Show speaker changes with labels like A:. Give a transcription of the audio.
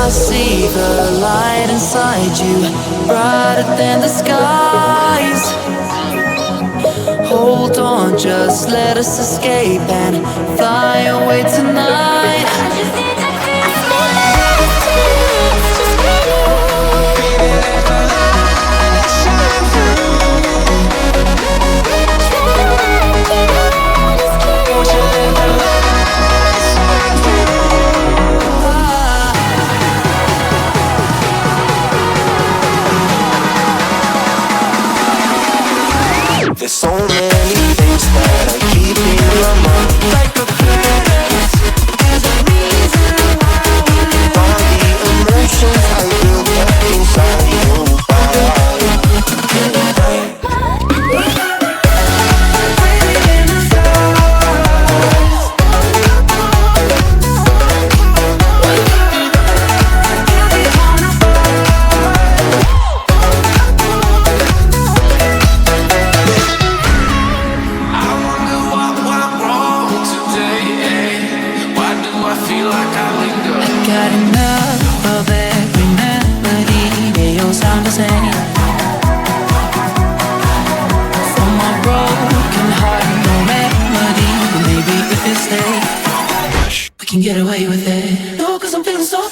A: see the light inside you, brighter than the skies. Hold on, just let us escape and fly away tonight.
B: There's so many things that I keep in my mind, like a past. There's a reason why all the emotions I built up inside you.
A: Got enough of every melody, they all sound the same. For my broken heart, no remedy, but maybe if you stay, we can get away with it. No, 'cause I'm feeling so